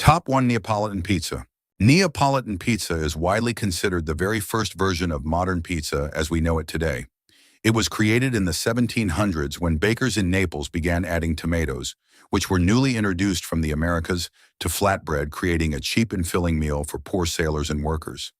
Top 1 Neapolitan pizza. Neapolitan pizza is widely considered the very first version of modern pizza as we know it today. It was created in the 1700s when bakers in Naples began adding tomatoes, which were newly introduced from the Americas, to flatbread, creating a cheap and filling meal for poor sailors and workers.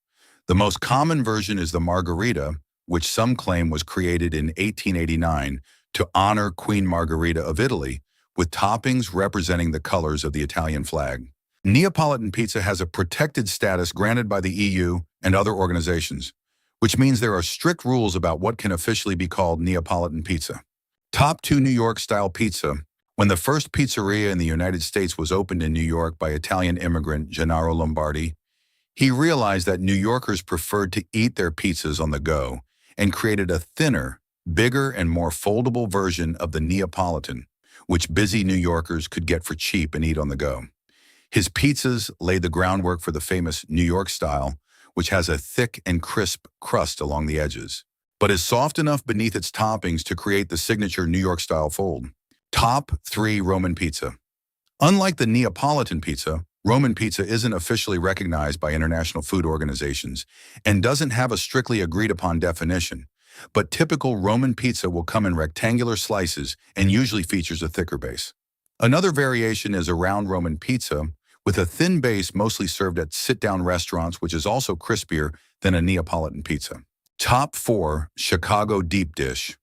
The most common version is the margherita, which some claim was created in 1889 to honor Queen Margherita of Italy, with toppings representing the colors of the Italian flag. Neapolitan pizza has a protected status granted by the EU and other organizations, which means there are strict rules about what can officially be called Neapolitan pizza. Top 2 New York-style pizza. When the first pizzeria in the United States was opened in New York by Italian immigrant Gennaro Lombardi, he realized that New Yorkers preferred to eat their pizzas on the go and created a thinner, bigger, and more foldable version of the Neapolitan, which busy New Yorkers could get for cheap and eat on the go. His pizzas laid the groundwork for the famous New York style, which has a thick and crisp crust along the edges, but is soft enough beneath its toppings to create the signature New York style fold. Top 3 Roman pizza. Unlike the Neapolitan pizza, Roman pizza isn't officially recognized by international food organizations and doesn't have a strictly agreed upon definition, but typical Roman pizza will come in rectangular slices and usually features a thicker base. Another variation is a round Roman pizza, with a thin base mostly served at sit-down restaurants, which is also crispier than a Neapolitan pizza. Top 4 Chicago deep dish.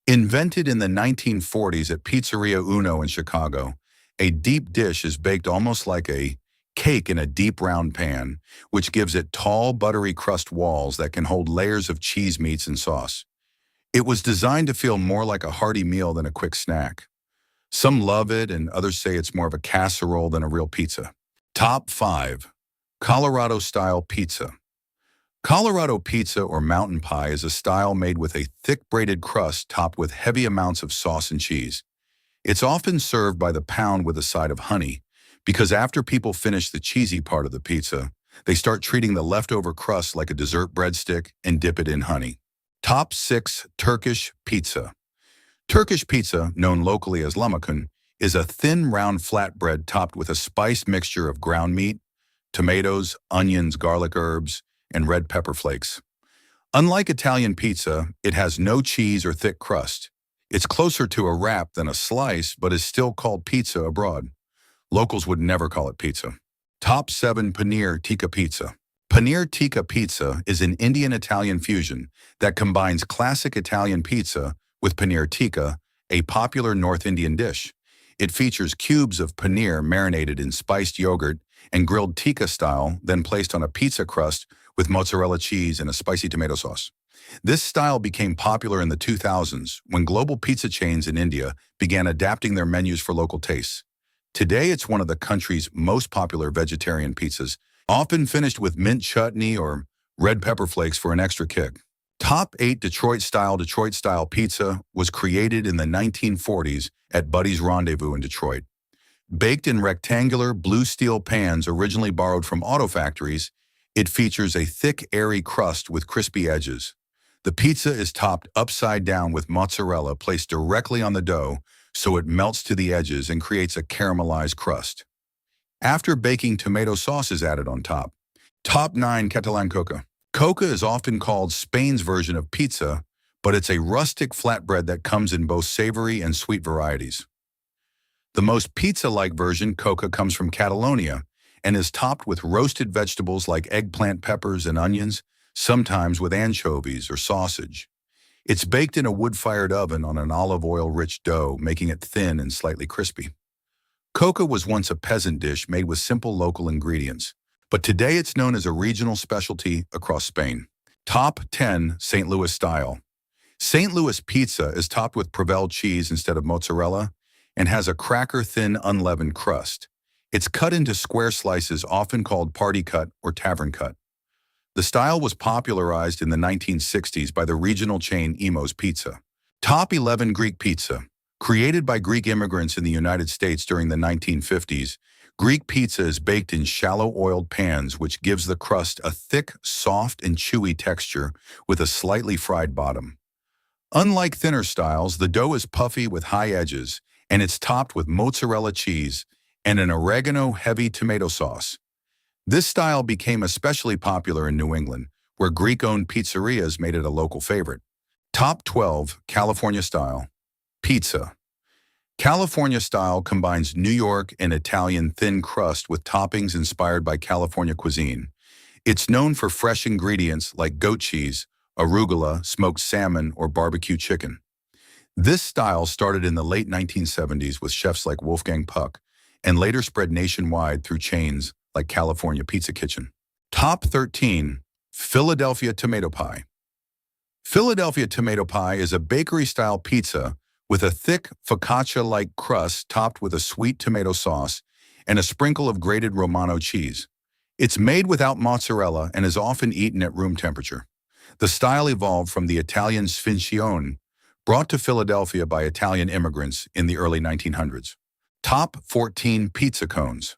Invented in the 1940s at Pizzeria Uno in Chicago, a deep dish is baked almost like a cake in a deep round pan, which gives it tall, buttery crust walls that can hold layers of cheese, meats, and sauce. It was designed to feel more like a hearty meal than a quick snack. Some love it, and others say it's more of a casserole than a real pizza. Top 5 Colorado-style pizza. Colorado pizza or mountain pie is a style made with a thick braided crust topped with heavy amounts of sauce and cheese. It's often served by the pound with a side of honey, because after people finish the cheesy part of the pizza, they start treating the leftover crust like a dessert breadstick and dip it in honey. Top 6 Turkish pizza. Turkish pizza, known locally as lahmacun, is a thin, round flatbread topped with a spiced mixture of ground meat, tomatoes, onions, garlic herbs, and red pepper flakes. Unlike Italian pizza, it has no cheese or thick crust. It's closer to a wrap than a slice, but is still called pizza abroad. Locals would never call it pizza. Top 7 Paneer Tikka pizza. Paneer Tikka pizza is an Indian-Italian fusion that combines classic Italian pizza with paneer tikka, a popular North Indian dish. It features cubes of paneer marinated in spiced yogurt and grilled tikka style, then placed on a pizza crust with mozzarella cheese and a spicy tomato sauce. This style became popular in the 2000s when global pizza chains in India began adapting their menus for local tastes. Today, it's one of the country's most popular vegetarian pizzas, often finished with mint chutney or red pepper flakes for an extra kick. Top 8 Detroit-style pizza was created in the 1940s at Buddy's Rendezvous in Detroit. Baked in rectangular blue steel pans originally borrowed from auto factories, it features a thick, airy crust with crispy edges. The pizza is topped upside down with mozzarella placed directly on the dough so it melts to the edges and creates a caramelized crust. After baking, tomato sauce is added on top. Top 9 Catalan coca. Coca is often called Spain's version of pizza, but it's a rustic flatbread that comes in both savory and sweet varieties. The most pizza-like version, coca, comes from Catalonia and is topped with roasted vegetables like eggplant, peppers, and onions, sometimes with anchovies or sausage. It's baked in a wood-fired oven on an olive oil-rich dough, making it thin and slightly crispy. Coca was once a peasant dish made with simple local ingredients, but today it's known as a regional specialty across Spain. Top 10 St. Louis style. St. Louis pizza is topped with Provel cheese instead of mozzarella and has a cracker-thin, unleavened crust. It's cut into square slices, often called party cut or tavern cut. The style was popularized in the 1960s by the regional chain Imo's Pizza. Top 11 Greek pizza. Created by Greek immigrants in the United States during the 1950s, Greek pizza is baked in shallow oiled pans, which gives the crust a thick, soft, and chewy texture with a slightly fried bottom. Unlike thinner styles, the dough is puffy with high edges, and it's topped with mozzarella cheese and an oregano-heavy tomato sauce. This style became especially popular in New England, where Greek-owned pizzerias made it a local favorite. Top 12 California Style Pizza. California style combines New York and Italian thin crust with toppings inspired by California cuisine. It's known for fresh ingredients like goat cheese, arugula, smoked salmon, or barbecue chicken. This style started in the late 1970s with chefs like Wolfgang Puck and later spread nationwide through chains like California Pizza Kitchen. Top 13 Philadelphia Tomato Pie. Philadelphia tomato pie is a bakery-style pizza with a thick focaccia-like crust topped with a sweet tomato sauce and a sprinkle of grated Romano cheese. It's made without mozzarella and is often eaten at room temperature. The style evolved from the Italian sfincione, brought to Philadelphia by Italian immigrants in the early 1900s. Top 14 Pizza Cones.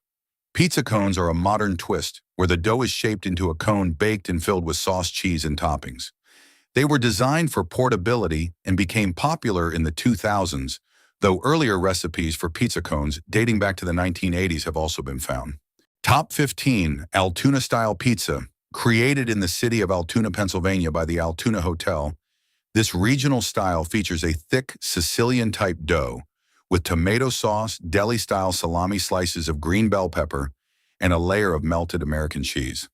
Pizza cones are a modern twist, where the dough is shaped into a cone baked and filled with sauce, cheese, and toppings. They were designed for portability and became popular in the 2000s, though earlier recipes for pizza cones dating back to the 1980s have also been found. Top 15 Altoona-style pizza. Created in the city of Altoona, Pennsylvania by the Altoona Hotel, this regional style features a thick Sicilian-type dough with tomato sauce, deli-style salami slices of green bell pepper, and a layer of melted American cheese.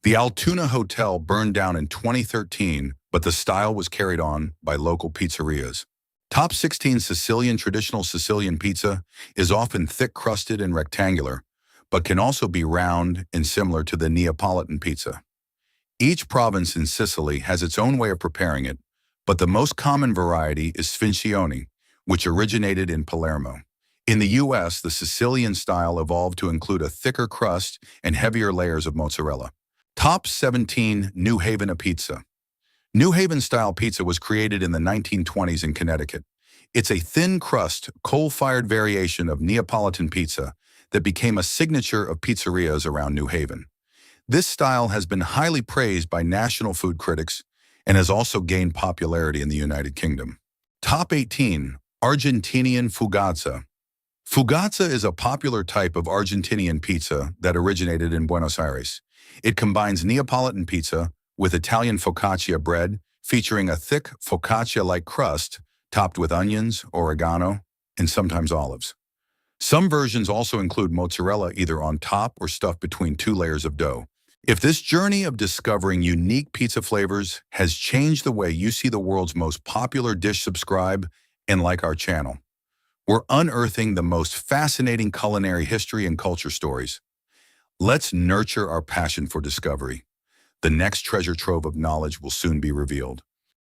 The Altoona Hotel burned down in 2013, but the style was carried on by local pizzerias. Top 16 Sicilian. Traditional Sicilian pizza is often thick-crusted and rectangular, but can also be round and similar to the Neapolitan pizza. Each province in Sicily has its own way of preparing it, but the most common variety is sfincione, which originated in Palermo. In the U.S., the Sicilian style evolved to include a thicker crust and heavier layers of mozzarella. Top 17 New Haven pizza. New Haven-style pizza was created in the 1920s in Connecticut. It's a thin-crust, coal-fired variation of Neapolitan pizza that became a signature of pizzerias around New Haven. This style has been highly praised by national food critics and has also gained popularity in the United Kingdom. Top 18 Argentinian Fugazza. Fugazza is a popular type of Argentinian pizza that originated in Buenos Aires. It combines Neapolitan pizza with Italian focaccia bread, featuring a thick focaccia-like crust topped with onions, oregano, and sometimes olives. Some versions also include mozzarella either on top or stuffed between two layers of dough. If this journey of discovering unique pizza flavors has changed the way you see the world's most popular dish, subscribe and like our channel. We're unearthing the most fascinating culinary history and culture stories. Let's nurture our passion for discovery. The next treasure trove of knowledge will soon be revealed.